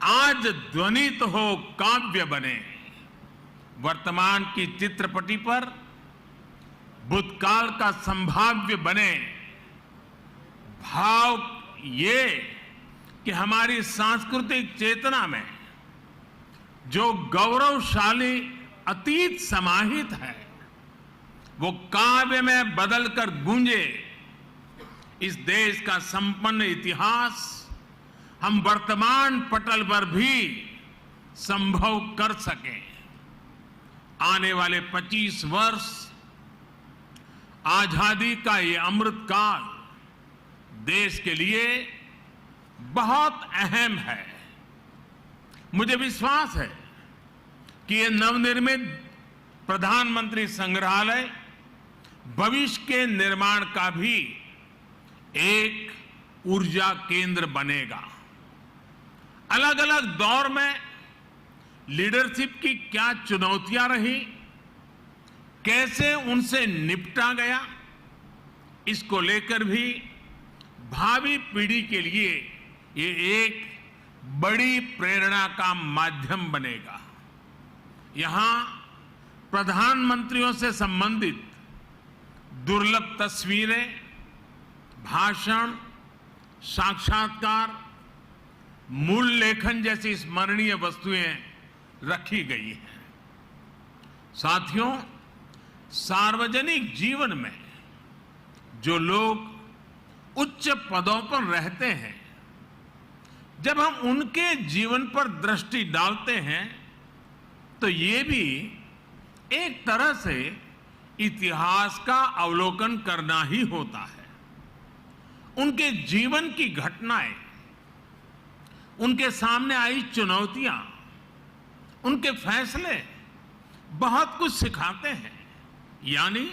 आज ध्वनित हो काव्य बने। वर्तमान की चित्रपटी पर भूतकाल का संभाव्य बने। भाव ये कि हमारी सांस्कृतिक चेतना में जो गौरवशाली अतीत समाहित है वो काव्य में बदलकर गूंजे। इस देश का संपन्न इतिहास हम वर्तमान पटल पर भी संभव कर सकें। आने वाले 25 वर्ष आजादी का ये अमृत काल देश के लिए बहुत अहम है। मुझे विश्वास है कि ये नवनिर्मित प्रधानमंत्री संग्रहालय भविष्य के निर्माण का भी एक ऊर्जा केंद्र बनेगा। अलग अलग दौर में लीडरशिप की क्या चुनौतियां रही, कैसे उनसे निपटा गया, इसको लेकर भी भावी पीढ़ी के लिए ये एक बड़ी प्रेरणा का माध्यम बनेगा। यहां प्रधानमंत्रियों से संबंधित दुर्लभ तस्वीरें, भाषण, साक्षात्कार, मूल लेखन जैसी स्मरणीय वस्तुएं रखी गई हैं। साथियों, सार्वजनिक जीवन में जो लोग उच्च पदों पर रहते हैं, जब हम उनके जीवन पर दृष्टि डालते हैं तो ये भी एक तरह से इतिहास का अवलोकन करना ही होता है। उनके जीवन की घटनाएं, उनके सामने आई चुनौतियां, उनके फैसले बहुत कुछ सिखाते हैं। यानी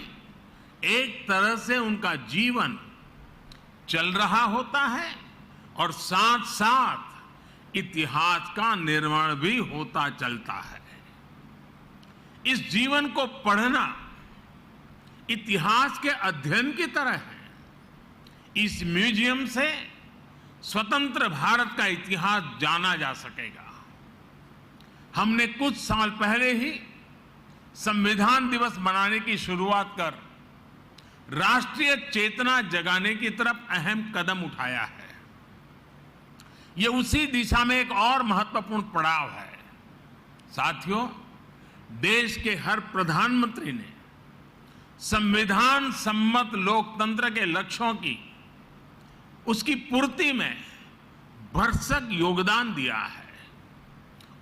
एक तरह से उनका जीवन चल रहा होता है और साथ साथ इतिहास का निर्माण भी होता चलता है। इस जीवन को पढ़ना इतिहास के अध्ययन की तरह है। इस म्यूजियम से स्वतंत्र भारत का इतिहास जाना जा सकेगा। हमने कुछ साल पहले ही संविधान दिवस मनाने की शुरुआत कर राष्ट्रीय चेतना जगाने की तरफ अहम कदम उठाया है। ये उसी दिशा में एक और महत्वपूर्ण पड़ाव है। साथियों, देश के हर प्रधानमंत्री ने संविधान सम्मत लोकतंत्र के लक्ष्यों की, उसकी पूर्ति में भरसक योगदान दिया है।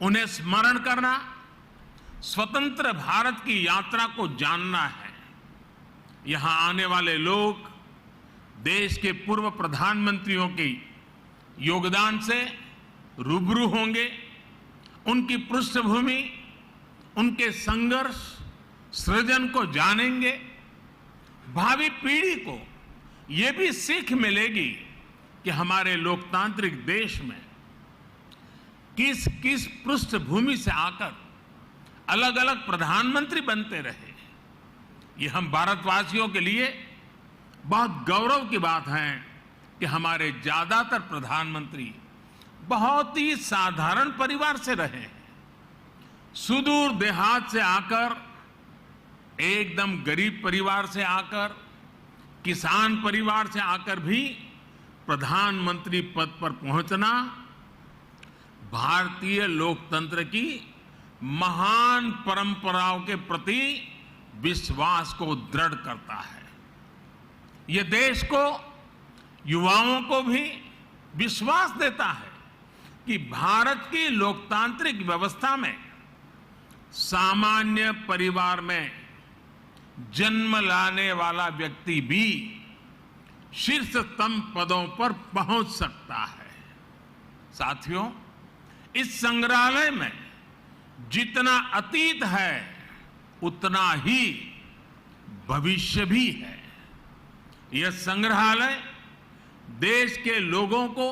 उन्हें स्मरण करना, स्वतंत्र भारत की यात्रा को जानना है। यहां आने वाले लोग देश के पूर्व प्रधानमंत्रियों के योगदान से रूबरू होंगे। उनकी पृष्ठभूमि, उनके संघर्ष, सृजन को जानेंगे। भावी पीढ़ी को यह भी सीख मिलेगी कि हमारे लोकतांत्रिक देश में किस किस पृष्ठभूमि से आकर अलग अलग प्रधानमंत्री बनते रहे। ये हम भारतवासियों के लिए बहुत गौरव की बात है कि हमारे ज्यादातर प्रधानमंत्री बहुत ही साधारण परिवार से रहे हैं। सुदूर देहात से आकर, एकदम गरीब परिवार से आकर, किसान परिवार से आकर भी प्रधानमंत्री पद पर पहुंचना भारतीय लोकतंत्र की महान परंपराओं के प्रति विश्वास को दृढ़ करता है। यह देश को, युवाओं को भी विश्वास देता है कि भारत की लोकतांत्रिक व्यवस्था में सामान्य परिवार में जन्म लाने वाला व्यक्ति भी शीर्षतम पदों पर पहुंच सकता है। साथियों, इस संग्रहालय में जितना अतीत है उतना ही भविष्य भी है। यह संग्रहालय देश के लोगों को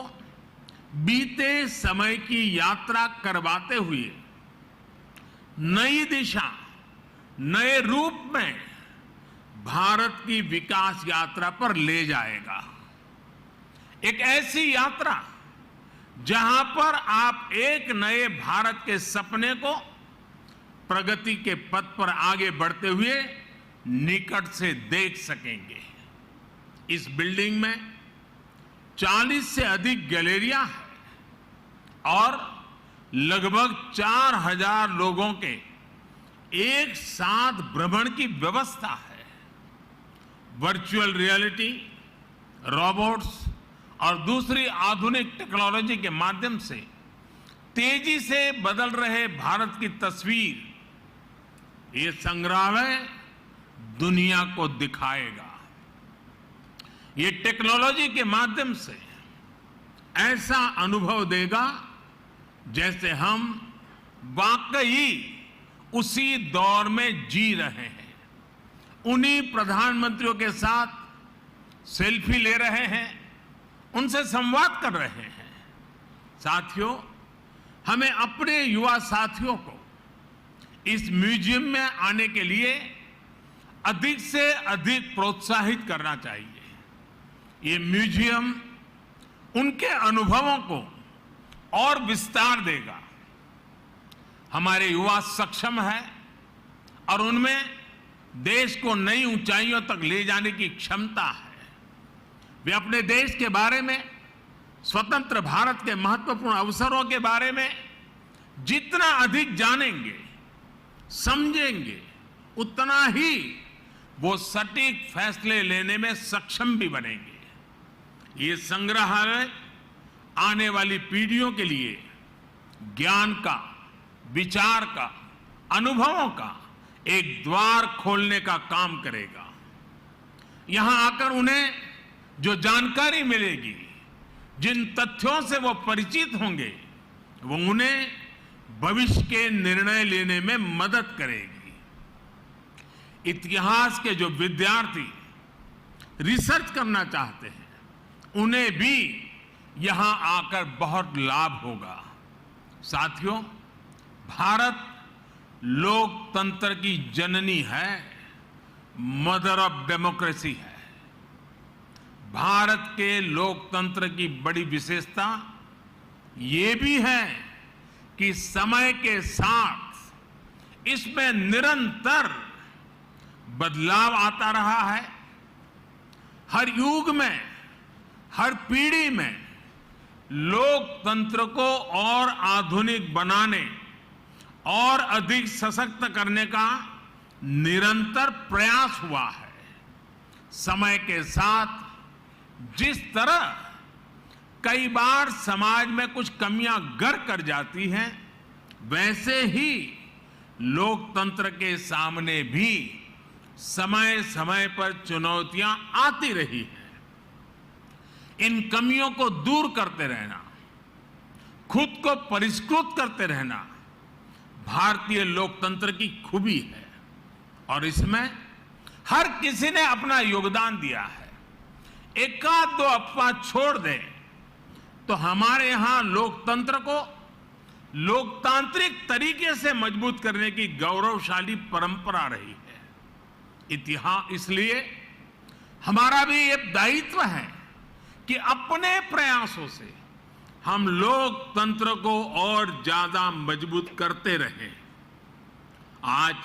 बीते समय की यात्रा करवाते हुए नई दिशा, नए रूप में भारत की विकास यात्रा पर ले जाएगा। एक ऐसी यात्रा जहां पर आप एक नए भारत के सपने को प्रगति के पथ पर आगे बढ़ते हुए निकट से देख सकेंगे। इस बिल्डिंग में 40 से अधिक गैलरियां हैं और लगभग 4000 लोगों के एक साथ भ्रमण की व्यवस्था है। वर्चुअल रियलिटी, रोबोट्स और दूसरी आधुनिक टेक्नोलॉजी के माध्यम से तेजी से बदल रहे भारत की तस्वीर ये संग्रहालय दुनिया को दिखाएगा। ये टेक्नोलॉजी के माध्यम से ऐसा अनुभव देगा जैसे हम वाकई उसी दौर में जी रहे हैं। उन्हीं प्रधानमंत्रियों के साथ सेल्फी ले रहे हैं, उनसे संवाद कर रहे हैं। साथियों, हमें अपने युवा साथियों को इस म्यूजियम में आने के लिए अधिक से अधिक प्रोत्साहित करना चाहिए। ये म्यूजियम उनके अनुभवों को और विस्तार देगा। हमारे युवा सक्षम है और उनमें देश को नई ऊंचाइयों तक ले जाने की क्षमता है। वे अपने देश के बारे में, स्वतंत्र भारत के महत्वपूर्ण अवसरों के बारे में जितना अधिक जानेंगे, समझेंगे, उतना ही वो सटीक फैसले लेने में सक्षम भी बनेंगे। ये संग्रहालय आने वाली पीढ़ियों के लिए ज्ञान का, विचार का, अनुभवों का एक द्वार खोलने का काम करेगा। यहां आकर उन्हें जो जानकारी मिलेगी, जिन तथ्यों से वो परिचित होंगे, वो उन्हें भविष्य के निर्णय लेने में मदद करेगी। इतिहास के जो विद्यार्थी रिसर्च करना चाहते हैं, उन्हें भी यहां आकर बहुत लाभ होगा। साथियों, भारत लोकतंत्र की जननी है, मदर ऑफ डेमोक्रेसी है। भारत के लोकतंत्र की बड़ी विशेषता ये भी है कि समय के साथ इसमें निरंतर बदलाव आता रहा है। हर युग में, हर पीढ़ी में लोकतंत्र को और आधुनिक बनाने और अधिक सशक्त करने का निरंतर प्रयास हुआ है। समय के साथ जिस तरह कई बार समाज में कुछ कमियां गर कर जाती हैं, वैसे ही लोकतंत्र के सामने भी समय समय पर चुनौतियां आती रही हैं। इन कमियों को दूर करते रहना, खुद को परिष्कृत करते रहना भारतीय लोकतंत्र की खूबी है और इसमें हर किसी ने अपना योगदान दिया है। एकाध दो अफवाह छोड़ दें तो हमारे यहां लोकतंत्र को लोकतांत्रिक तरीके से मजबूत करने की गौरवशाली परंपरा रही है। इतिहास, इसलिए हमारा भी ये दायित्व है कि अपने प्रयासों से हम लोकतंत्र को और ज्यादा मजबूत करते रहें। आज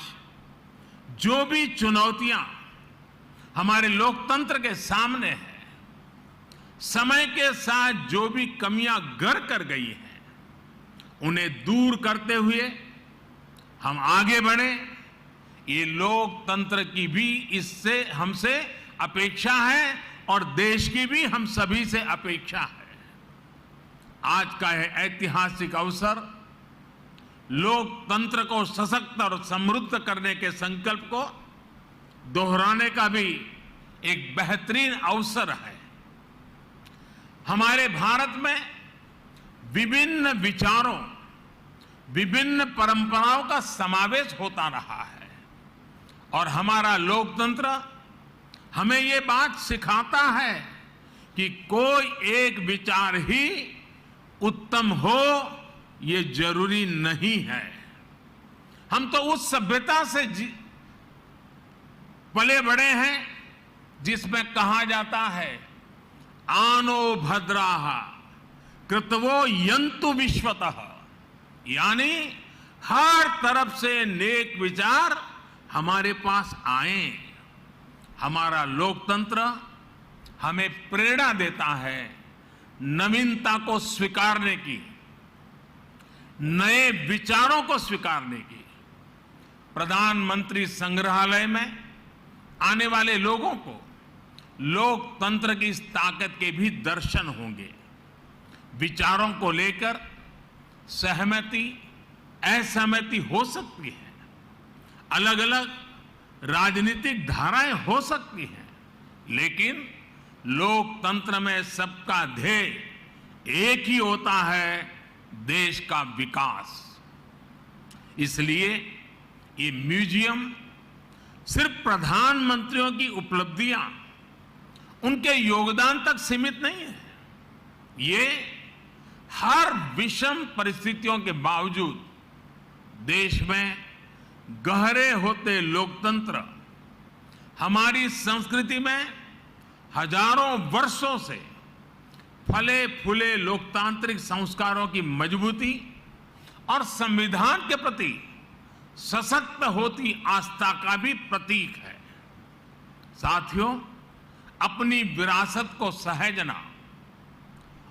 जो भी चुनौतियां हमारे लोकतंत्र के सामने है। समय के साथ जो भी कमियां घर कर गई हैं, उन्हें दूर करते हुए हम आगे बढ़े। ये लोकतंत्र की भी इससे हमसे अपेक्षा है और देश की भी हम सभी से अपेक्षा है। आज का यह ऐतिहासिक अवसर लोकतंत्र को सशक्त और समृद्ध करने के संकल्प को दोहराने का भी एक बेहतरीन अवसर है। हमारे भारत में विभिन्न विचारों, विभिन्न परंपराओं का समावेश होता रहा है और हमारा लोकतंत्र हमें ये बात सिखाता है कि कोई एक विचार ही उत्तम हो ये जरूरी नहीं है। हम तो उस सभ्यता से पले बड़े हैं जिसमें कहा जाता है आनो भद्राः कृतवो यन्तु विश्वतः, यानी हर तरफ से नेक विचार हमारे पास आए। हमारा लोकतंत्र हमें प्रेरणा देता है नवीनता को स्वीकारने की, नए विचारों को स्वीकारने की। प्रधानमंत्री संग्रहालय में आने वाले लोगों को लोकतंत्र की इस ताकत के भी दर्शन होंगे। विचारों को लेकर सहमति, असहमति हो सकती है, अलग अलग राजनीतिक धाराएं हो सकती हैं, लेकिन लोकतंत्र में सबका ध्येय एक ही होता है, देश का विकास। इसलिए ये म्यूजियम सिर्फ प्रधानमंत्रियों की उपलब्धियां, उनके योगदान तक सीमित नहीं है। ये हर विषम परिस्थितियों के बावजूद देश में गहरे होते लोकतंत्र, हमारी संस्कृति में हजारों वर्षों से फले फूले लोकतांत्रिक संस्कारों की मजबूती और संविधान के प्रति सशक्त होती आस्था का भी प्रतीक है। साथियों, अपनी विरासत को सहेजना,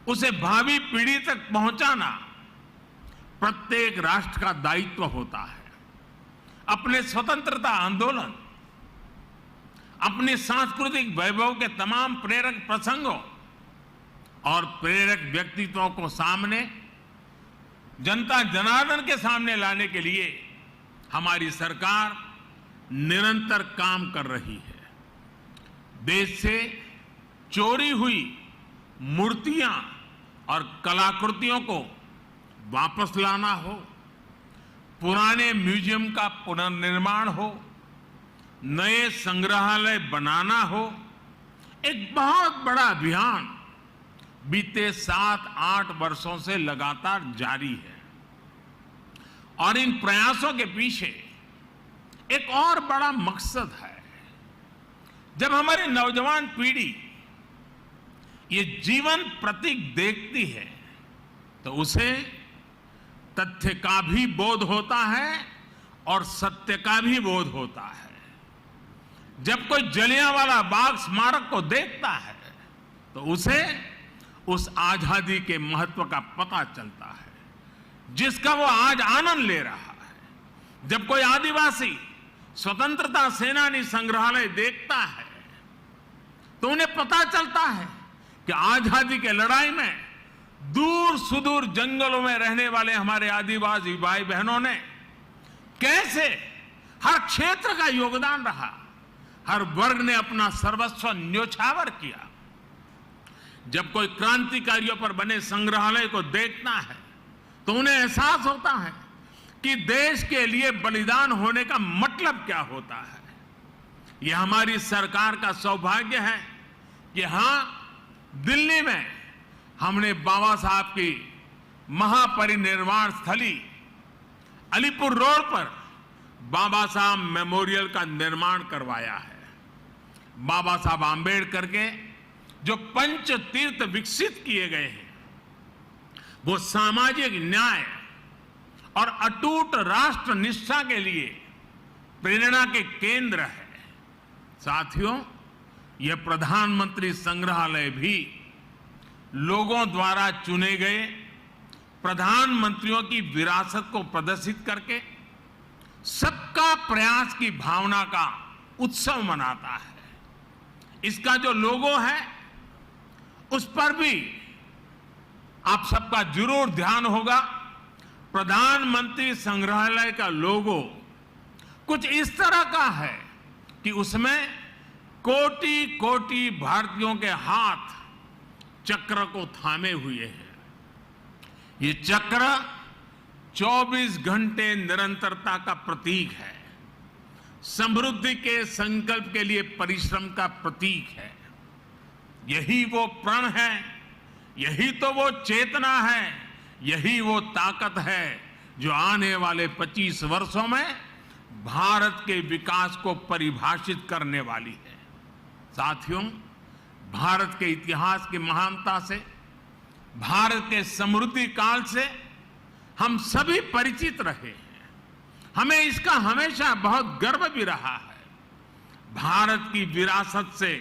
उसे भावी पीढ़ी तक पहुंचाना प्रत्येक राष्ट्र का दायित्व होता है। अपने स्वतंत्रता आंदोलन, अपने सांस्कृतिक वैभव के तमाम प्रेरक प्रसंगों और प्रेरक व्यक्तित्वों को सामने, जनता जनार्दन के सामने लाने के लिए हमारी सरकार निरंतर काम कर रही है। देश से चोरी हुई मूर्तियां और कलाकृतियों को वापस लाना हो, पुराने म्यूजियम का पुनर्निर्माण हो, नए संग्रहालय बनाना हो, एक बहुत बड़ा अभियान बीते 7-8 वर्षों से लगातार जारी है। और इन प्रयासों के पीछे एक और बड़ा मकसद है। जब हमारी नौजवान पीढ़ी ये जीवन प्रतीक देखती है तो उसे तथ्य का भी बोध होता है और सत्य का भी बोध होता है। जब कोई जलियांवाला बाग स्मारक को देखता है तो उसे उस आजादी के महत्व का पता चलता है जिसका वो आज आनंद ले रहा है। जब कोई आदिवासी स्वतंत्रता सेनानी संग्रहालय देखता है तो उन्हें पता चलता है कि आजादी के लड़ाई में दूर सुदूर जंगलों में रहने वाले हमारे आदिवासी भाई बहनों ने कैसे हर क्षेत्र का योगदान रहा, हर वर्ग ने अपना सर्वस्व न्योछावर किया। जब कोई क्रांतिकारियों पर बने संग्रहालय को देखता है तो उन्हें एहसास होता है कि देश के लिए बलिदान होने का मतलब क्या होता है। यह हमारी सरकार का सौभाग्य है कि हां, दिल्ली में हमने बाबा साहब की महापरिनिर्वाण स्थली अलीपुर रोड पर बाबा साहब मेमोरियल का निर्माण करवाया है। बाबा साहब आंबेडकर के जो पंच तीर्थ विकसित किए गए हैं वो सामाजिक न्याय और अटूट राष्ट्र निष्ठा के लिए प्रेरणा के केंद्र है। साथियों, यह प्रधानमंत्री संग्रहालय भी लोगों द्वारा चुने गए प्रधानमंत्रियों की विरासत को प्रदर्शित करके सबका प्रयास की भावना का उत्सव मनाता है। इसका जो लोगो है उस पर भी आप सबका जरूर ध्यान होगा। प्रधानमंत्री संग्रहालय का लोगो कुछ इस तरह का है कि उसमें कोटि कोटि भारतीयों के हाथ चक्र को थामे हुए हैं। ये चक्र 24 घंटे निरंतरता का प्रतीक है, समृद्धि के संकल्प के लिए परिश्रम का प्रतीक है। यही वो प्रण है, यही तो वो चेतना है, यही वो ताकत है जो आने वाले 25 वर्षों में भारत के विकास को परिभाषित करने वाली है। साथियों, भारत के इतिहास की महानता से, भारत के समृद्धि काल से हम सभी परिचित रहे हैं। हमें इसका हमेशा बहुत गर्व भी रहा है। भारत की विरासत से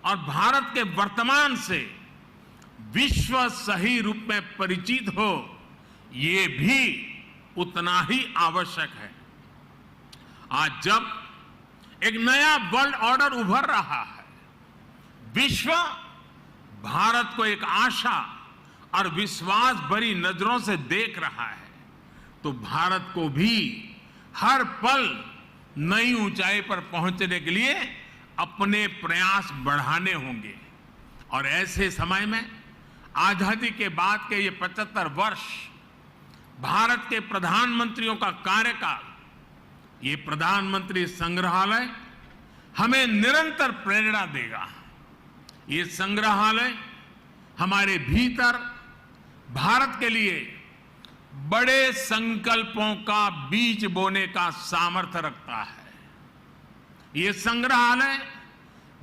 और भारत के वर्तमान से विश्व सही रूप में परिचित हो, ये भी उतना ही आवश्यक है। आज जब एक नया वर्ल्ड ऑर्डर उभर रहा है, विश्व भारत को एक आशा और विश्वास भरी नजरों से देख रहा है, तो भारत को भी हर पल नई ऊंचाई पर पहुंचने के लिए अपने प्रयास बढ़ाने होंगे। और ऐसे समय में आजादी के बाद के ये 75 वर्ष, भारत के प्रधानमंत्रियों का कार्यकाल, ये प्रधानमंत्री संग्रहालय हमें निरंतर प्रेरणा देगा। ये संग्रहालय हमारे भीतर भारत के लिए बड़े संकल्पों का बीज बोने का सामर्थ्य रखता है। ये संग्रहालय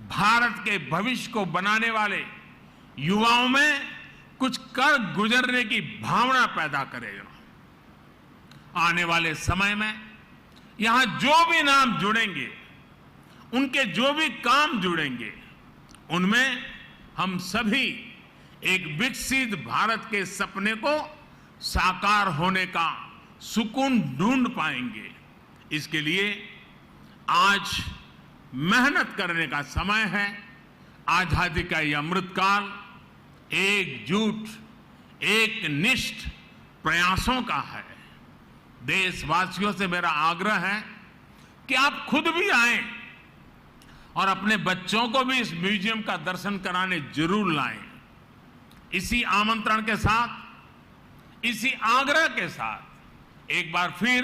भारत के भविष्य को बनाने वाले युवाओं में कुछ कर गुजरने की भावना पैदा करेगा। आने वाले समय में यहां जो भी नाम जुड़ेंगे, उनके जो भी काम जुड़ेंगे, उनमें हम सभी एक विकसित भारत के सपने को साकार होने का सुकून ढूंढ पाएंगे। इसके लिए आज मेहनत करने का समय है। आजादी का ये अमृतकाल एकजुट, एकनिष्ठ प्रयासों का है। देशवासियों से मेरा आग्रह है कि आप खुद भी आएं और अपने बच्चों को भी इस म्यूजियम का दर्शन कराने जरूर लाएं। इसी आमंत्रण के साथ, इसी आग्रह के साथ एक बार फिर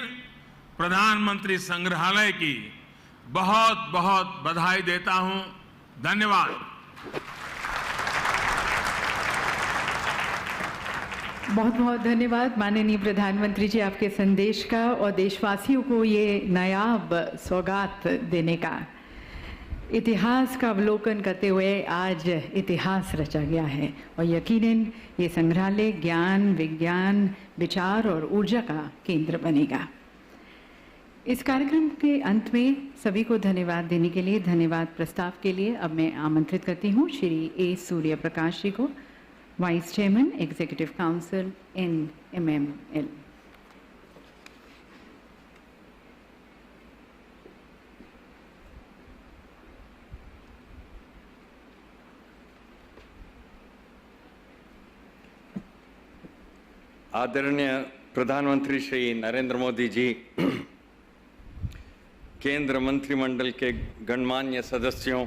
प्रधानमंत्री संग्रहालय की बहुत बहुत बधाई देता हूं। धन्यवाद। बहुत बहुत धन्यवाद माननीय प्रधानमंत्री जी, आपके संदेश का और देशवासियों को ये नायाब सौगात देने का। इतिहास का अवलोकन करते हुए आज इतिहास रचा गया है और यकीनन ये संग्रहालय ज्ञान, विज्ञान, विचार और ऊर्जा का केंद्र बनेगा। इस कार्यक्रम के अंत में सभी को धन्यवाद देने के लिए, धन्यवाद प्रस्ताव के लिए अब मैं आमंत्रित करती हूँ श्री ए सूर्य प्रकाश जी को, vice chairman executive council NMML। आदरणीय प्रधानमंत्री श्री नरेंद्र मोदी जी, केंद्र मंत्रिमंडल के गणमान्य सदस्यों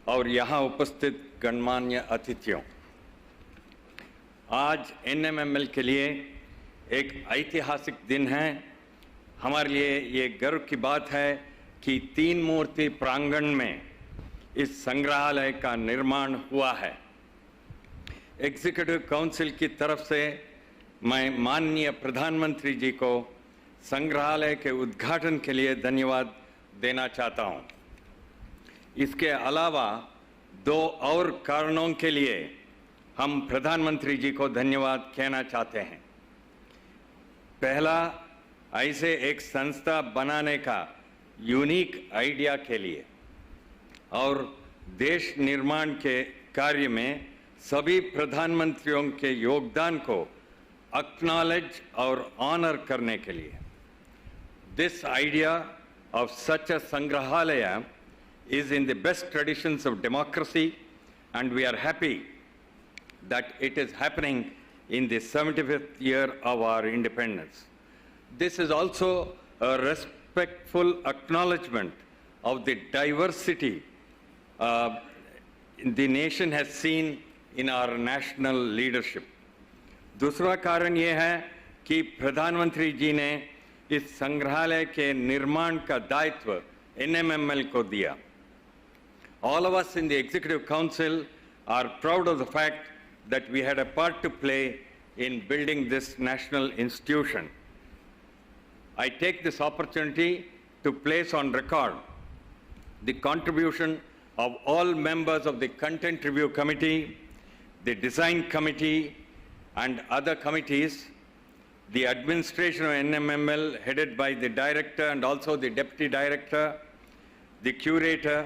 और यहाँ उपस्थित गणमान्य अतिथियों, आज NMML के लिए एक ऐतिहासिक दिन है। हमारे लिए ये गर्व की बात है कि 3 मूर्ति प्रांगण में इस संग्रहालय का निर्माण हुआ है। एग्जीक्यूटिव काउंसिल की तरफ से मैं माननीय प्रधानमंत्री जी को संग्रहालय के उद्घाटन के लिए धन्यवाद देना चाहता हूं। इसके अलावा 2 और कारणों के लिए हम प्रधानमंत्री जी को धन्यवाद कहना चाहते हैं। पहला, ऐसे एक संस्था बनाने का यूनिक आइडिया के लिए, और देश निर्माण के कार्य में सभी प्रधानमंत्रियों के योगदान को एक्नॉलेज और ऑनर करने के लिए this idea of such a Sangrahalaya is in the best traditions of democracy, and we are happy that it is happening in the 75th year of our independence. This is also a respectful acknowledgement of the diversity the nation has seen in our national leadership. दूसरा कारण ये है कि प्रधानमंत्री जी ने इस संग्रहालय के निर्माण का दायित्व NMML को दिया. All of us in the Executive Council are proud of the fact that we had a part to play in building this national institution. I take this opportunity to place on record the contribution of all members of the Content Review Committee, the Design Committee, and other committees, the administration of NMML headed by the director and also the deputy director, the curator,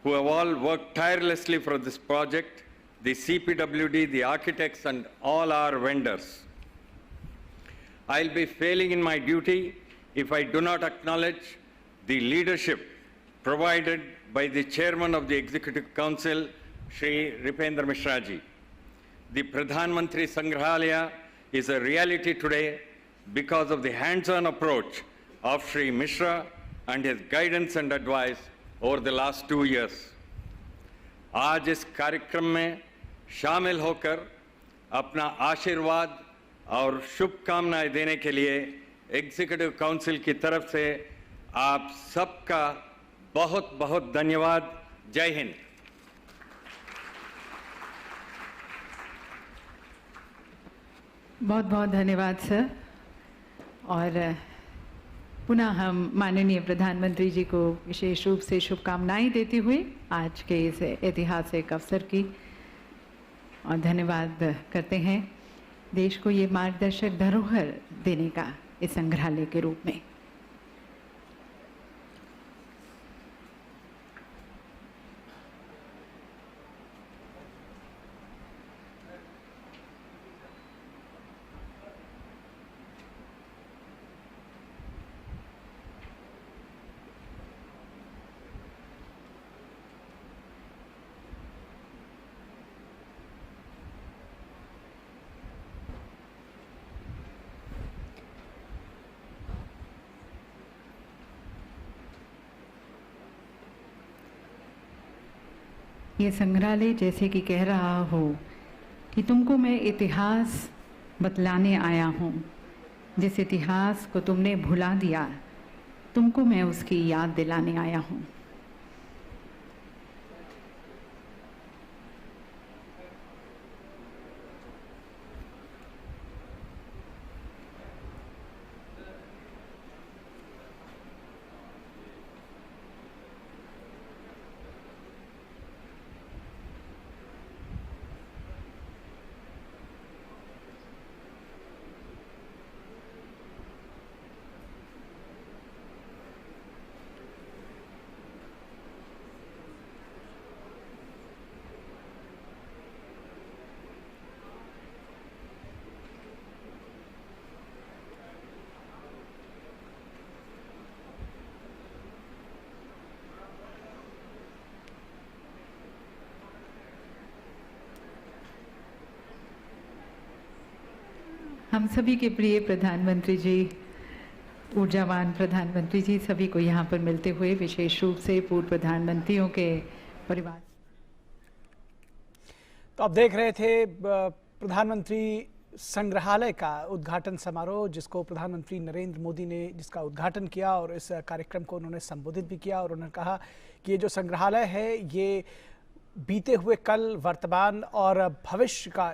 who have all worked tirelessly for this project, the CPWD, the architects, and all our vendors. I'll be failing in my duty if I do not acknowledge the leadership provided by the chairman of the Executive Council, Shri Ripendra Mishra ji. The Pradhan Mantri Sangrahalaya is a reality today because of the hands-on approach of Shri Mishra and his guidance and advice over the last 2 years. आज इस कार्यक्रम में शामिल होकर अपना आशीर्वाद और शुभकामनाएं देने के लिए एग्जीक्यूटिव काउंसिल की तरफ से आप सबका बहुत बहुत धन्यवाद. जय हिंद. बहुत बहुत धन्यवाद सर. और पुनः हम माननीय प्रधानमंत्री जी को विशेष रूप से शुभकामनाएं देते हुए आज के इस ऐतिहासिक अवसर की और धन्यवाद करते हैं देश को ये मार्गदर्शक धरोहर देने का इस संग्रहालय के रूप में. ये संग्रहालय जैसे कि कह रहा हो कि तुमको मैं इतिहास बतलाने आया हूँ. जिस इतिहास को तुमने भुला दिया तुमको मैं उसकी याद दिलाने आया हूँ. हम सभी के प्रिय प्रधानमंत्री जी, ऊर्जावान प्रधानमंत्री जी, सभी को यहाँ पर मिलते हुए विशेष रूप से पूर्व प्रधानमंत्रियों के परिवार. तो आप देख रहे थे प्रधानमंत्री संग्रहालय का उद्घाटन समारोह जिसको प्रधानमंत्री नरेंद्र मोदी ने जिसका उद्घाटन किया और इस कार्यक्रम को उन्होंने संबोधित भी किया और उन्होंने कहा कि ये जो संग्रहालय है ये बीते हुए कल, वर्तमान और भविष्य का